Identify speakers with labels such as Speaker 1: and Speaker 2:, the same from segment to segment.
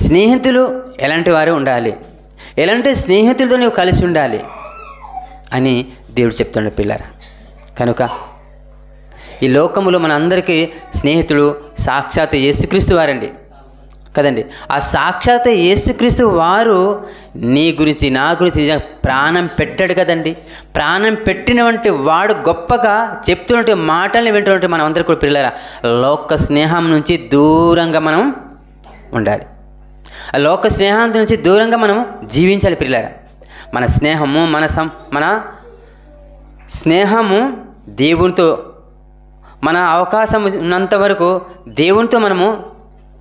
Speaker 1: స్నేహితులు ఎలాంటి వారు ఉండాలి, ఎలాంటి స్నేహితులతో నువ్వు కలిసి ఉండాలి అని దేవుడు చెప్తుండే పిల్లరా. కనుక ఈ లోకములో మనందరికీ స్నేహితుడు సాక్షాత్ యేసుక్రీస్తు వారండి కదండి. ఆ సాక్షాత్ యేసుక్రీస్తు వారు నీ గురించి నా గురించి ప్రాణం పెట్టాడు కదండి. ప్రాణం పెట్టినటువంటి వాడు గొప్పగా చెప్తున్నటువంటి మాటల్ని వింటున్నటువంటి మనం అందరికీ కూడా పిల్లరా లోక స్నేహం నుంచి దూరంగా మనం ఉండాలి. ఆ లోక స్నేహం నుంచి దూరంగా మనం జీవించాలి పిల్లరా. మన స్నేహము మన స్నేహము దేవునితో, మన అవకాశం ఉన్నంత వరకు దేవునితో మనము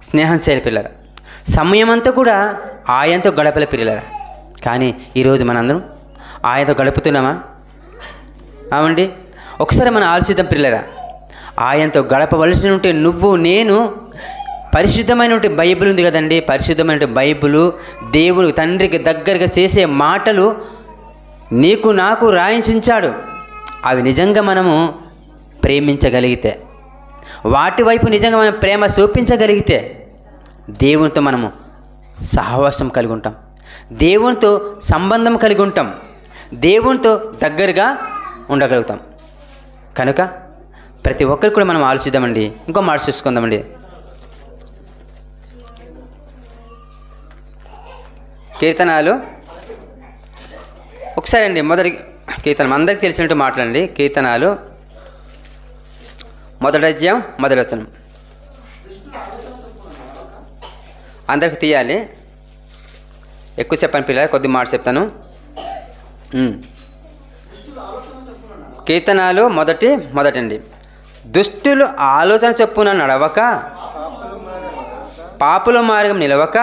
Speaker 1: స్నేహం చేయాలి పిల్లరా. సమయం అంతా కూడా ఆయనతో గడపలే పిల్లరా. కానీ ఈరోజు మనందరం ఆయనతో గడుపుతున్నామా? అవండి ఒకసారి మనం ఆలోచిద్దాం పిల్లరా. ఆయనతో గడపవలసి ఉంటే నువ్వు నేను పరిశుద్ధమైనటువంటి బైబిల్ ఉంది కదండి. పరిశుద్ధమైన బైబిలు దేవుడు తండ్రికి దగ్గరగా చేసే మాటలు నీకు నాకు రాయించాడు. అవి నిజంగా మనము ప్రేమించగలిగితే, వాటి వైపు నిజంగా మనం ప్రేమ చూపించగలిగితే దేవునితో మనము సహవాసం కలిగి ఉంటాం, దేవునితో సంబంధం కలిగి ఉంటాం, దేవునితో దగ్గరగా ఉండగలుగుతాం. కనుక ప్రతి ఒక్కరికి కూడా మనం ఆలోచిద్దామండి. ఇంకో మాట చూసుకుందామండి. కీర్తనాలు ఒకసారి అండి, మొదటి కీర్తనం అందరికి తెలిసినట్టు మాట్లాడండి. కీర్తనాలు 1వ అధ్యాయం 1వ వచనం అందరికి తీయాలి. ఎక్కువ చెప్పండి పిల్లలు, కొద్ది మాట చెప్తాను. కీర్తనాలు మొదటండి. దుష్టులు ఆలోచన చొప్పున నడవక, పాపుల మార్గం నిలవక,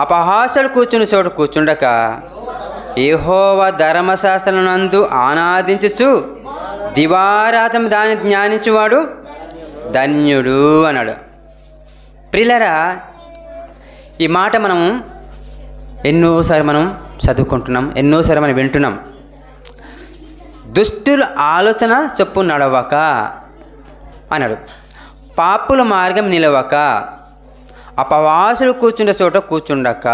Speaker 1: అపహాసలు కూర్చుని చోట కూర్చుండక, యెహోవా ధర్మశాస్త్రమునందు ఆనందించుచు దివారాత్రం దాన్ని జ్ఞానించువాడు ధన్యుడు అన్నాడు. ప్రియులారా, ఈ మాట మనము ఎన్నోసారి మనం చదువుకుంటున్నాం, ఎన్నోసారి మనం వింటున్నాం. దుష్టుల ఆలోచన చొప్పు నడవక అన్నాడు, పాపుల మార్గం నిలవక, అపవాసులు కూర్చుండే చోట కూర్చుండక,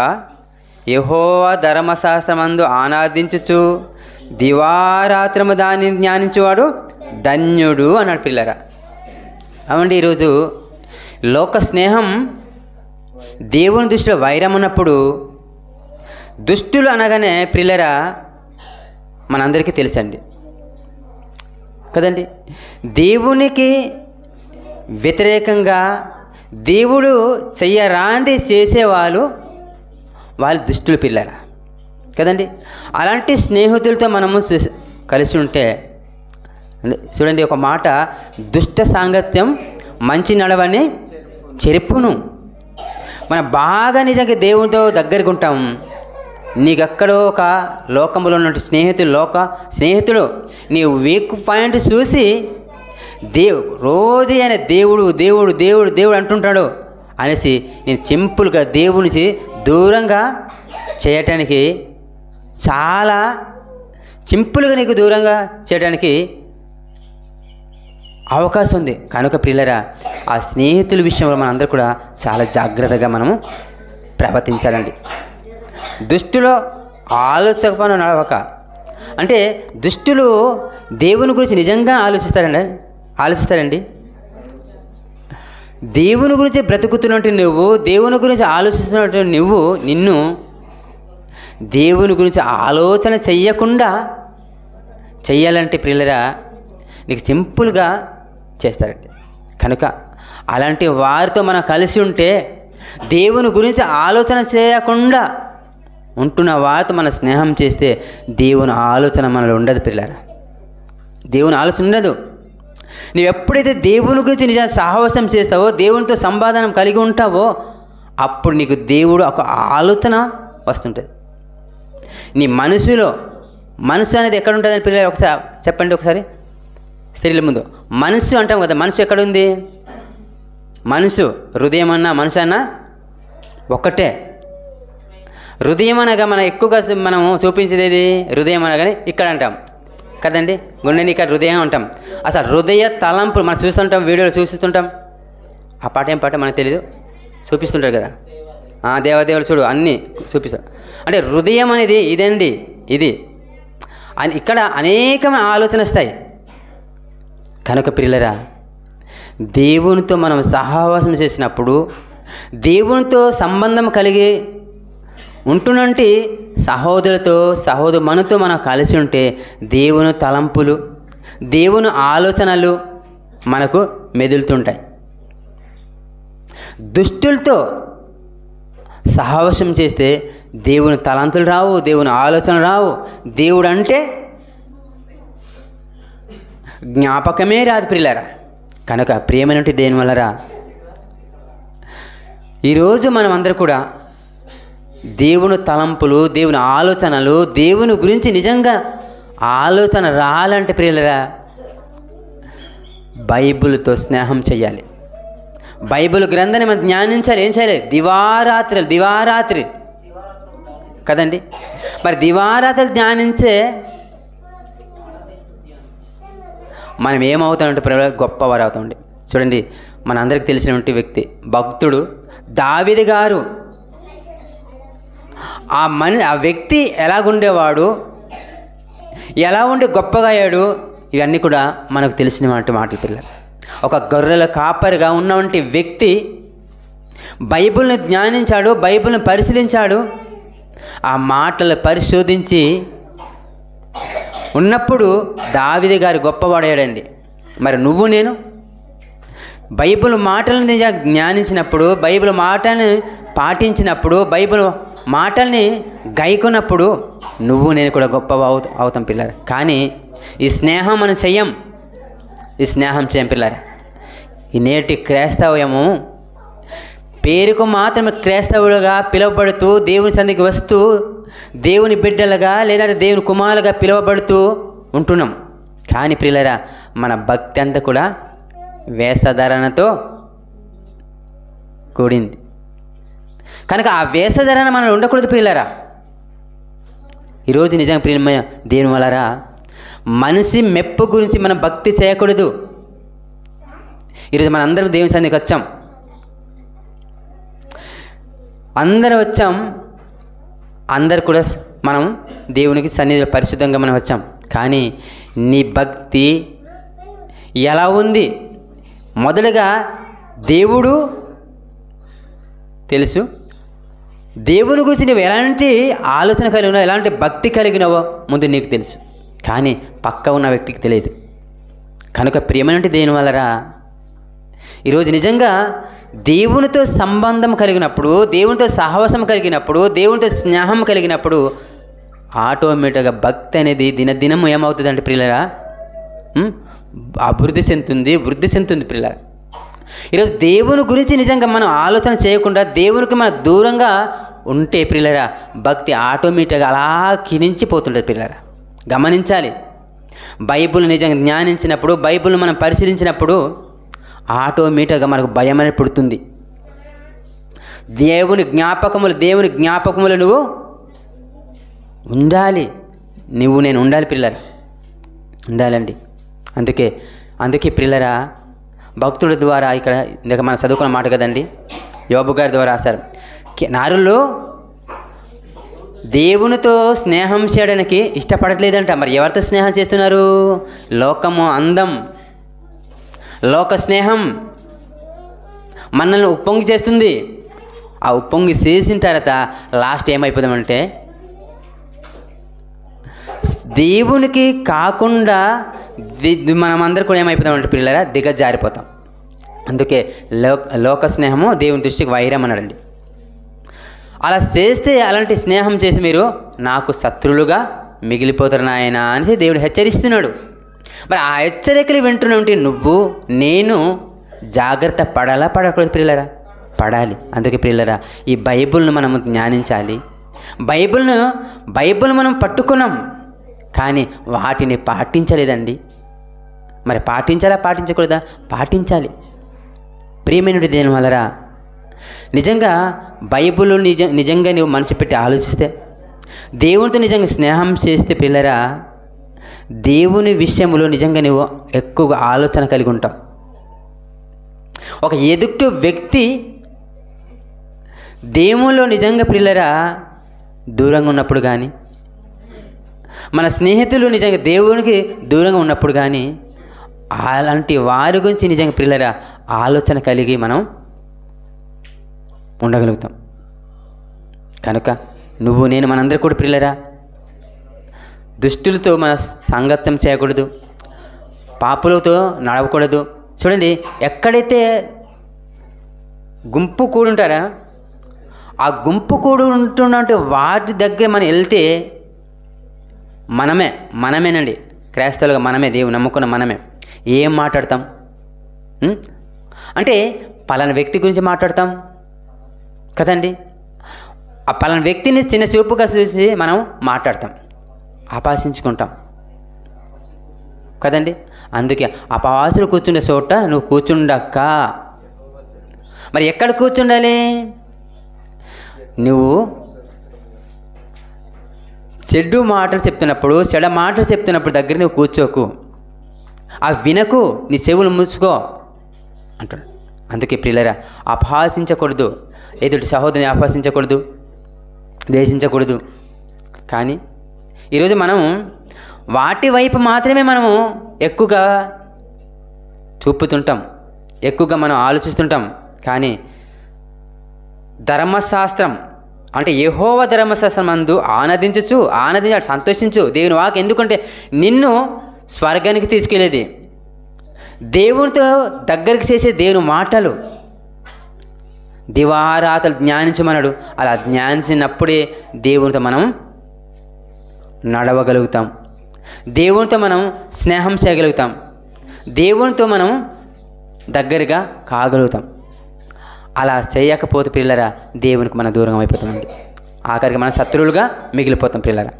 Speaker 1: యెహోవా ధర్మశాస్త్రమందు ఆనందించుచు దివారాత్రము దాన్ని జ్ఞానించేవాడు ధన్యుడు అన్నాడు పిల్లరా. అవండి ఈరోజు లోక స్నేహం దేవుని దృష్టిలో వైరం ఉన్నప్పుడు, దుష్టులు అనగానే పిల్లరా మనందరికీ తెలుసండి కదండి. దేవునికి వ్యతిరేకంగా దేవుడు చెయ్యరాంది చేసేవాళ్ళు దుష్టులు పిల్లరా కదండి. అలాంటి స్నేహితులతో మనము కలిసి ఉంటే చూడండి, ఒక మాట, దుష్ట సాంగత్యం మంచి నడవని చెరుపును. మనం బాగా నిజంగా దేవునితో దగ్గరికి ఉంటాం. నీకెక్కడో ఒక లోకంలో ఉన్న స్నేహితుడు నీ వీక్ పాయింట్ చూసి రోజు ఆయన దేవుడు దేవుడు దేవుడు దేవుడు అంటుంటాడు అనేసి నేను సింపుల్గా దేవుడి నుంచి దూరంగా చేయటానికి, చాలా సింపుల్గా నీకు దూరంగా చేయడానికి అవకాశం ఉంది. కనుక ప్రియులరా, ఆ స్నేహితుల విషయంలో మనందరూ కూడా చాలా జాగ్రత్తగా మనము ప్రవర్తించాలండి. దుష్టులో ఆలోచకపోయినా నడవక అంటే దుష్టులు దేవుని గురించి నిజంగా ఆలోచిస్తారండి. దేవుని గురించి బ్రతుకుతున్నట్టు నువ్వు, దేవుని గురించి ఆలోచిస్తున్నట్టు నిన్ను దేవుని గురించి ఆలోచన చెయ్యకుండా చెయ్యాలంటే ప్రియులరా నీకు సింపుల్గా చేస్తారండి. కనుక అలాంటి వారితో మనం కలిసి ఉంటే, దేవుని గురించి ఆలోచన చేయకుండా ఉంటున్న వారితో మనం స్నేహం చేస్తే దేవుని ఆలోచన మనలో ఉండదు పిల్లరా. దేవుని ఆలోచన ఉండదు. నువ్వు ఎప్పుడైతే దేవుని గురించి నిజంగా సహవాసం చేస్తావో, దేవునితో సంపాదన కలిగి ఉంటావో, అప్పుడు నీకు దేవుడు ఒక ఆలోచన వస్తుంటుంది. నీ మనసు అనేది ఎక్కడ ఉంటుందని పిల్లలు ఒకసారి చెప్పండి. ఒకసారి స్త్రీల ముందు మనసు అంటాం కదా, మనసు ఎక్కడుంది? మనసు, హృదయం అన్నా మనసు అన్నా ఒక్కటే. హృదయం అనగా మనం ఎక్కువగా మనము చూపించేది హృదయం అనగానే ఇక్కడ అంటాం కదండి, గుండెని ఇక్కడ హృదయం అంటాం. అసలు హృదయ తలంపులు మనం చూస్తుంటాం, వీడియోలు చూస్తుంటాం. ఆ పాట ఏం పాట మనకు తెలీదు. చూపిస్తుంటారు కదా, దేవదేవులు చూడు అన్నీ చూపిస్తాడు. అంటే హృదయం అనేది ఇదండి, ఇది ఇక్కడ అనేకమైన ఆలోచన వస్తాయి. కనుక పిల్లరా, దేవునితో మనం సహవాసం చేసినప్పుడు, దేవునితో సంబంధం కలిగి ఉంటున్నంటే సహోదరు మనతో మనం కలిసి ఉంటే దేవుని తలంపులు, దేవుని ఆలోచనలు మనకు మెదులుతుంటాయి. దుష్టులతో సహవాసం చేస్తే దేవుని తలంతులు రావు, దేవుని ఆలోచనలు రావు, దేవుడు అంటే జ్ఞాపకమే రాదు ప్రియులారా. కనుక ప్రియమైనటువంటి దేని వల్లరా ఈరోజు మనం అందరూ కూడా దేవుని తలంపులు, దేవుని ఆలోచనలు, దేవుని గురించి నిజంగా ఆలోచన రాలంటే ప్రియులారా బైబిల్తో స్నేహం చేయాలి. బైబిల్ గ్రంథాన్ని మనం ధ్యానించాలి. ఏం చేయాలి? దివారాత్రి కదండి. మరి దివారాత్రులు ధ్యానించే మనం ఏమవుతామంటే గొప్పవారు అవుతామండి. చూడండి, మన అందరికి తెలిసినటువంటి వ్యక్తి భక్తుడు దావీదు గారు. ఆ వ్యక్తి ఎలాగుండేవాడు, ఎలా ఉండి గొప్పగా అయ్యాడు, ఇవన్నీ కూడా మనకు తెలిసినటువంటి మాటలు పిల్లలు. ఒక గొర్రెల కాపరిగా ఉన్నటువంటి వ్యక్తి బైబిల్ని ధ్యానించాడు, బైబిల్ని పరిశీలించాడు, ఆ మాటలు పరిశోధించి ఉన్నప్పుడు దావీదు గారు గొప్పవాడయ్యాడండి. మరి నువ్వు నేను బైబిల్ మాటలను జ్ఞానించినప్పుడు, బైబిల్ మాటల్ని పాటించినప్పుడు, బైబిల్ మాటల్ని గైకొన్నప్పుడు నువ్వు నేను కూడా గొప్ప అవుతాం పిల్లలు. కానీ ఈ స్నేహం మనం చెయ్యం, పిల్లలు. ఈ నేటి క్రైస్తవ్యము పేరుకు మాత్రమే క్రైస్తవులుగా పిలువబడుతూ, దేవుని సన్నిధికి వస్తూ, దేవుని బిడ్డలుగా లేదంటే దేవుని కుమారులుగా పిలువబడుతూ ఉంటున్నాం. కానీ ప్రియులారా, మన భక్తి అంతా కూడా వేషధారణతో కూడింది. కనుక ఆ వేషధారణ మనలో ఉండకూడదు ప్రియులారా. ఈరోజు నిజంగా ప్రియమైన దేవుని వలరా మనిషి మెప్పు గురించి మనం భక్తి చేయకూడదు. ఈరోజు మన అందరం దేవుని సన్నిధికి వచ్చాం, అందరు కూడా మనం దేవునికి సన్నిధిలో పరిశుద్ధంగా మనం వచ్చాం. కానీ నీ భక్తి ఎలా ఉంది? మొదలుగా దేవుడు తెలుసు, దేవుని గురించి నువ్వు ఎలాంటి ఆలోచన కలిగి ఉన్నావు, ఎలాంటి భక్తి కలిగినావో ముందు నీకు తెలుసు. కానీ పక్క ఉన్న వ్యక్తికి తెలియదు. కనుక ప్రియమైనటువంటి దేని వలరా ఈరోజు నిజంగా దేవునితో సంబంధం కలిగినప్పుడు, దేవునితో సహవాసం కలిగినప్పుడు, దేవునితో స్నేహం కలిగినప్పుడు ఆటోమేటిక్గా భక్తి అనేది దినదినం ఏమవుతుందంటే ప్రియులరా వృద్ధి చెందుతుంది ప్రియులరా. ఈరోజు దేవుని గురించి నిజంగా మనం ఆలోచన చేయకుండా దేవునికి మనం దూరంగా ఉంటే ప్రియులరా భక్తి ఆటోమేటిక్గా అలా క్షీణించిపోతుంటుంది ప్రియులరా. గమనించాలి. బైబిల్ నిజంగా జ్ఞానించినప్పుడు, బైబిల్ని మనం పరిశీలించినప్పుడు ఆటోమేటిక్గా మనకు భయం అనేది పుడుతుంది. దేవుని జ్ఞాపకములు నువ్వు ఉండాలి, నేను ఉండాలి పిల్లరా, ఉండాలండి. అందుకే పిల్లరా భక్తుల ద్వారా ఇక్కడ ఇందాక మనం చదువుకున్న మాట కదండి, యోబు గారి ద్వారా రాశారు. నారులు దేవునితో స్నేహం చేయడానికి ఇష్టపడట్లేదంట. మరి ఎవరితో స్నేహం చేస్తున్నారు? లోకము, అందం, లోక స్నేహం మనల్ని ఉప్పొంగి చేస్తుంది. ఆ ఉప్పొంగి చేసిన తర్వాత లాస్ట్ ఏమైపోదామంటే దేవునికి కాకుండా మనమందరూ కూడా ఏమైపోతామంటే పిల్లరా దిగజారిపోతాం. అందుకే లోక స్నేహము దేవుని దృష్టికి వైరం అన్నాడండి. అలా చేస్తే, అలాంటి స్నేహం చేసి మీరు నాకు శత్రువులుగా మిగిలిపోతారు నాయన అనేసి దేవుడు హెచ్చరిస్తున్నాడు. మరి ఆ హెచ్చరికలు వింటున్నటువంటి నువ్వు నేను జాగ్రత్త పడకూడదు ప్రియులరా? పడాలి. అందుకే ప్రియులరా ఈ బైబిల్ను మనం జ్ఞానించాలి. బైబిల్ మనం పట్టుకున్నాం, కానీ వాటిని పాటించలేదండి. మరి పాటించకూడదా? పాటించాలి. ప్రియమైనటువంటి దేని వలరా నిజంగా బైబిల్ నిజంగా నువ్వు మనసు పెట్టి ఆలోచిస్తే, దేవునితో నిజంగా స్నేహం చేస్తే పిల్లరా దేవుని విషయంలో నిజంగా నువ్వు ఎక్కువగా ఆలోచన కలిగి ఉంటావు. ఒక ఎదుటి వ్యక్తి దేవునిలో నిజంగా ప్రియులరా దూరంగా ఉన్నప్పుడు కానీ, మన స్నేహితులు నిజంగా దేవునికి దూరంగా ఉన్నప్పుడు కానీ, అలాంటి వారి గురించి నిజంగా ప్రియులరా ఆలోచన కలిగి మనం ఉండగలుగుతాం. కనుక నువ్వు నేను మనందరూ కూడా ప్రియులరా దుష్టులతో మన సంగత్యం చేయకూడదు, పాపులతో నడవకూడదు. చూడండి, ఎక్కడైతే గుంపు కూడుంటారా ఆ గుంపు కూడు ఉంటున్నట్టు వాటి దగ్గర మనం వెళ్తే మనమేనండి క్రైస్తవులుగా మనమే, దేవుని నమ్ముకున్న మనమే ఏం మాట్లాడతాం అంటే పలానా వ్యక్తి గురించి మాట్లాడతాం కదండి. ఆ పలానా వ్యక్తిని చిన్న చూపుగా చూసి మనం మాట్లాడతాం, ఆపాసించుకుంటాం కదండి. అందుకే అపవాసులు కూర్చుండే చోట నువ్వు కూర్చుండక్క. మరి ఎక్కడ కూర్చుండాలి? నువ్వు చెడు మాటలు చెప్తున్నప్పుడు దగ్గర నువ్వు కూర్చోకు, ఆ వినకు, నీ చెవులు మూసుకో అంటాడు. అందుకే ప్రియులరా అపహాసించకూడదు, ఎదుటి సహోదరుని అపహాసించకూడదు, ద్వేషించకూడదు. కానీ ఈరోజు మనం వాటి వైపు మాత్రమే మనము ఎక్కువగా చూపుతుంటాం, ఎక్కువగా మనం ఆలోచిస్తుంటాం. కానీ ధర్మశాస్త్రం అంటే యెహోవా ధర్మశాస్త్రం అందు ఆనందించు, సంతోషించు. దేవుని వాక్ ఎందుకంటే నిన్ను స్వర్గానికి తీసుకెళ్ళేది, దేవునితో దగ్గరికి చేసే దేవుని మాటలు. దివారాతలు జ్ఞానించమన్నాడు. అలా జ్ఞానించినప్పుడే దేవునితో మనం నడవగలుగుతాం, దేవునితో మనం స్నేహం చేయగలుగుతాం, దేవునితో మనం దగ్గరగా కాగలుగుతాం. అలా చేయకపోతే పిల్లరా దేవునికి మనం దూరంగా అయిపోతామండి. ఆఖరికి మనం శత్రువులుగా మిగిలిపోతాం పిల్లరా.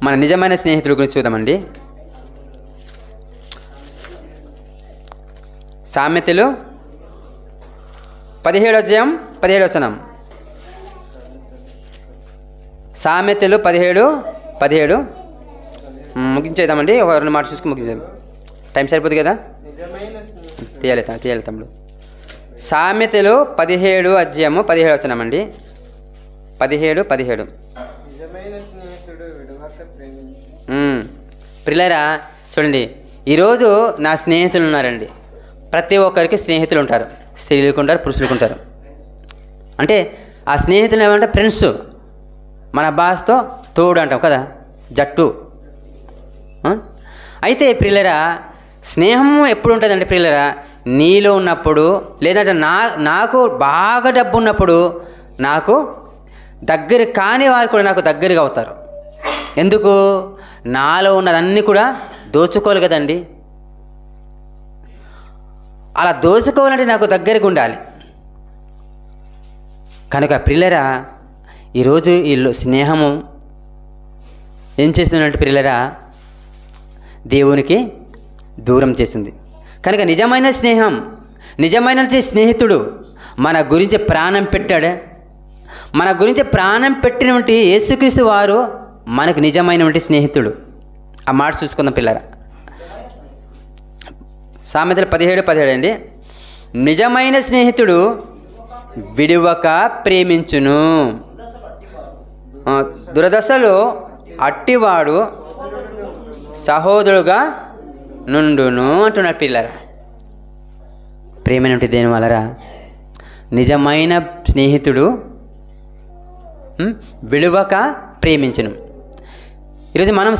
Speaker 1: మన నిజమైన స్నేహితుల గురించి చూద్దామండి. సామెతలు 17:17. సామెతలు 17:17 ముగించేద్దామండి. ఒక 2 మాటలు చూసుకుని ముగించేద్దాం, టైం సరిపోదు కదా. తీయాలి తమ్ముడు. సామెతలు 17:17 అండి. 17:17 పిల్లరా చూడండి, ఈరోజు నా స్నేహితులు ఉన్నారండి. ప్రతి ఒక్కరికి స్నేహితులు ఉంటారు, స్త్రీలకు ఉంటారు, పురుషులకు ఉంటారు. అంటే ఆ స్నేహితులు ఏమంటే ఫ్రెండ్స్, మన భాషతో తోడు అంటాం కదా, జట్టు. అయితే ప్రియులరా స్నేహం ఎప్పుడు ఉంటుందంటే ప్రియులరా నీలో ఉన్నప్పుడు, లేదంటే నాకు బాగా డబ్బు ఉన్నప్పుడు నాకు దగ్గర కాని వారు కూడా నాకు దగ్గరగా అవుతారు. ఎందుకు? నాలో ఉన్నదన్నీ కూడా దోచుకోవాలి కదండి. అలా దోచుకోవాలంటే నాకు దగ్గరగా ఉండాలి. కనుక ప్రియులరా ఈరోజు ఈ స్నేహము ఏం చేస్తుందంటే ప్రియులరా దేవునికి దూరం చేసింది. కనుక నిజమైన స్నేహం, నిజమైన స్నేహితుడు మన గురించి ప్రాణం పెట్టాడు. మన గురించి ప్రాణం పెట్టినటువంటి యేసుక్రీస్తు వారు మనకు నిజమైనటువంటి స్నేహితుడు. ఆ మాట చూసుకుందాం పిల్లరా. సామెతలు 17:17 అండి. నిజమైన స్నేహితుడు విడువక ప్రేమించును, దురదశలో అట్టివాడు సహోదరుడుగా నుండును అంటున్నారు పిల్లరా. ప్రేమనంటే దేని వలరా? నిజమైన స్నేహితుడు విడువక ప్రేమించును. ఈరోజు మనం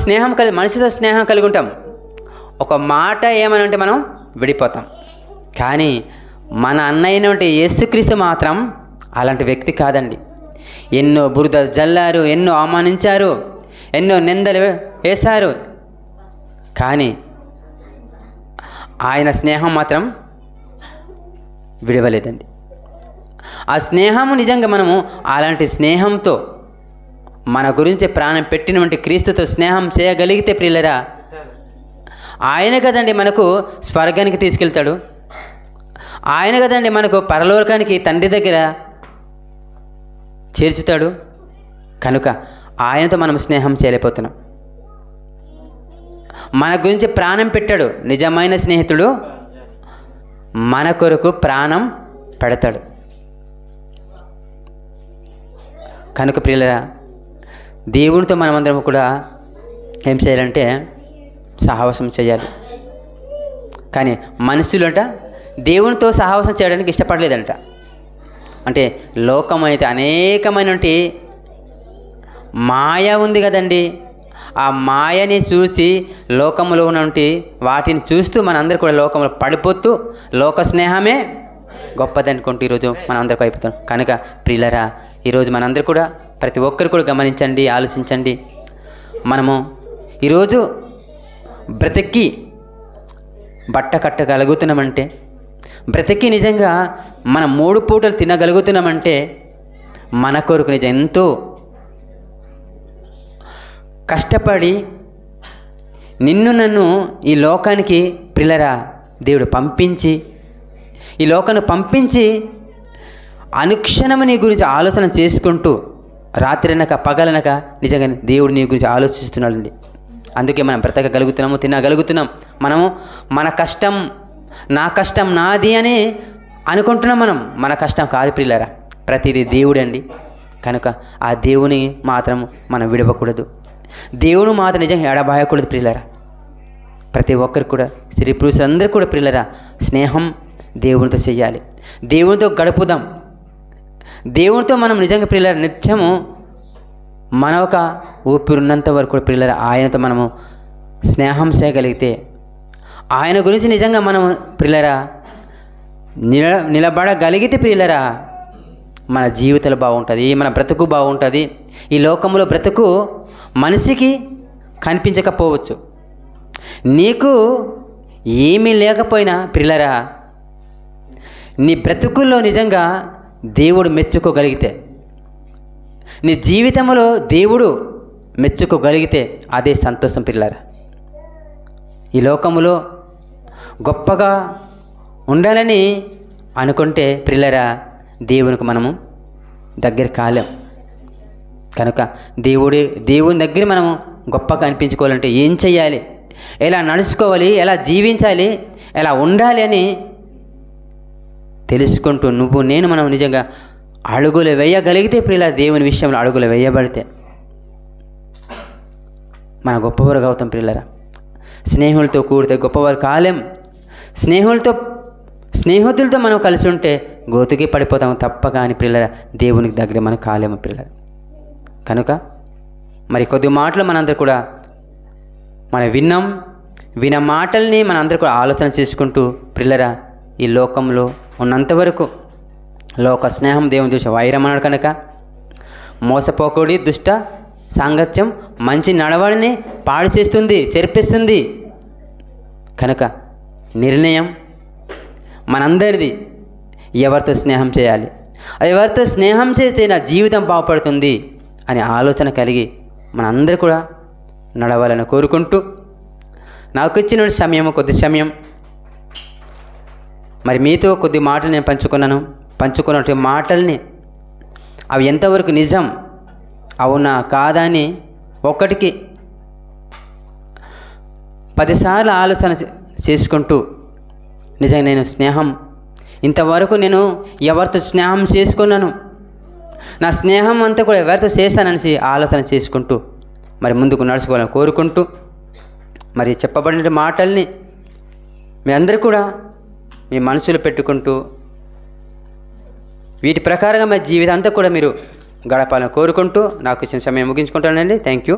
Speaker 1: మనిషితో స్నేహం కలిగి ఉంటాం. ఒక మాట ఏమనంటే మనం విడిపోతాం. కానీ మన అన్నయ్యనంటే యేసుక్రీస్తు మాత్రం అలాంటి వ్యక్తి కాదండి. ఎన్నో బురద జల్లారు, ఎన్నో అవమానించారు, ఎన్నో నిందలు వేశారు. కానీ ఆయన స్నేహం మాత్రం విడవలేదండి. ఆ స్నేహము నిజంగా మనము అలాంటి స్నేహంతో మన గురించి ప్రాణం పెట్టినటువంటి క్రీస్తుతో స్నేహం చేయగలిగితే ప్రియులరా ఆయన కదండి మనకు స్వర్గానికి తీసుకెళ్తాడు. ఆయన కదండి మనకు పరలోకానికి తండ్రి దగ్గర చేర్చుతాడు. కనుక ఆయనతో మనం స్నేహం చేయలేకపోతున్నాం. మన గురించి ప్రాణం పెట్టాడు. నిజమైన స్నేహితుడు మన కొరకు ప్రాణం పెడతాడు. కనుక ప్రియులరా, దేవునితో మనమందరం కూడా ఏం చేయాలంటే సహవాసం చేయాలి. కానీ మనుషులంట దేవునితో సహవాసం చేయడానికి ఇష్టపడలేదంట. అంటే లోకం అయితే అనేకమైనటువంటి మాయ ఉంది కదండి. ఆ మాయని చూసి లోకంలో ఉన్నటువంటి వాటిని చూస్తూ మనందరూ కూడా లోకంలో పడిపోతూ లోక స్నేహమే గొప్పదనుకుంటూ ఈరోజు మనందరికీ అయిపోతాం. కనుక ప్రియులరా, ఈరోజు మనందరూ కూడా ప్రతి ఒక్కరు కూడా గమనించండి, ఆలోచించండి. మనము ఈరోజు బ్రతికి బట్ట కట్టగలుగుతున్నామంటే, బ్రతికి నిజంగా మనం 3 పూటలు తినగలుగుతున్నామంటే మన కొరకు నిజం ఎంతో కష్టపడి నిన్ను నన్ను ఈ లోకానికి ప్రియులరా దేవుడు పంపించి, ఈ లోకాన్ని పంపించి అనుక్షణము నీ గురించి ఆలోచన చేసుకుంటూ రాత్రనక పగలనక నిజంగా దేవుడు నీ గురించి ఆలోచిస్తున్నాడండి. అందుకే మనం బ్రతకగలుగుతున్నాము, తినగలుగుతున్నాం. మనము మన కష్టం, నా కష్టం నాది అని అనుకుంటున్నాం. మన కష్టం కాదు ప్రియులరా, ప్రతిదీ దేవుడండి. కనుక ఆ దేవుని మాత్రం మనం విడవకూడదు, దేవుని మాత్రం నిజంగా ఎడబాయకూడదు ప్రియులరా. ప్రతి ఒక్కరు కూడా, స్త్రీ పురుషులందరూ కూడా ప్రియులరా స్నేహం దేవునితో చెయ్యాలి, దేవునితో గడుపుదాం. దేవునితో మనం నిజంగా ప్రియులరా నిత్యము మన ఒక ఊపిరున్నంత వరకు కూడా ప్రియులరా ఆయనతో మనము స్నేహం చేయగలిగితే, ఆయన గురించి నిజంగా మనం ప్రియులరా నిలబడగలిగితే ప్రియులరా మన జీవితాలు బాగుంటుంది, మన బ్రతుకు బాగుంటుంది. ఈ లోకంలో బ్రతుకు మనిషికి కనిపించకపోవచ్చు. నీకు ఏమీ లేకపోయినా ప్రియులరా నీ బ్రతుకుల్లో నిజంగా దేవుడు మెచ్చుకోగలిగితే, నీ జీవితంలో దేవుడు మెచ్చుకోగలిగితే అదే సంతోషం ప్రియులరా. ఈ లోకములో గొప్పగా ఉండాలని అనుకుంటే ప్రియులరా దేవునికి మనము దగ్గర కాలేం. కనుక దేవుని దగ్గర మనము గొప్పగా అనిపించుకోవాలంటే ఏం చేయాలి, ఎలా నడుచుకోవాలి, ఎలా జీవించాలి, ఎలా ఉండాలి అని తెలుసుకుంటూ నువ్వు నేను మనం నిజంగా అడుగులు వేయగలిగితే ప్రియుల దేవుని విషయంలో అడుగులు వేయబడితే మన గొప్పవారు అవుతాం ప్రియులరా. స్నేహితులతో కూడితే గొప్పవారు కాలేం. స్నేహితులతో మనం కలిసి ఉంటే గోతుకి పడిపోతాం తప్ప. కానీ ప్రియులరా దేవునికి దగ్గర మనం కాలేము ప్రియులరా. కనుక మరి కొద్ది మాటలు మనందరూ కూడా మనం విన్న మాటల్ని మనందరూ కూడా ఆలోచన చేసుకుంటూ ప్రియులరా ఈ లోకంలో ఉన్నంతవరకు లోక స్నేహం దేవుని చూసి వైరం అన్నాడు. కనుక మోసపోకూడి దుష్ట సాంగత్యం మంచి నడవడిని పాడు చేస్తుంది, చెరిపిస్తుంది. కనుక నిర్ణయం మనందరిది, ఎవరితో స్నేహం చేయాలి, ఎవరితో స్నేహం చేస్తే నా జీవితం బాగుపడుతుంది అనే ఆలోచన కలిగి మనందరూ కూడా నడవాలని కోరుకుంటూ నాకు ఇచ్చిన కొద్ది సమయం మరి మీతో కొద్ది మాటలు నేను పంచుకున్నటువంటి మాటల్ని అవి ఎంతవరకు నిజం, అవునా కాదా అని ఒక్కటికి 10 సార్లు ఆలోచన చేసుకుంటూ నిజంగా నేను స్నేహం ఇంతవరకు నేను ఎవరితో స్నేహం చేసుకున్నాను, నా స్నేహం అంతా కూడా ఎవరితో చేశానని ఆలోచన చేసుకుంటూ మరి ముందుకు నడుచుకోవాలని కోరుకుంటూ మరి చెప్పబడిన మాటల్ని మీ అందరూ కూడా మీ మనసులో పెట్టుకుంటూ వీటి ప్రకారంగా మీ జీవితం అంతా కూడా మీరు గడపాలని కోరుకుంటూ నాకు ఇచ్చిన సమయం ముగించుకుంటానండి. Thank you.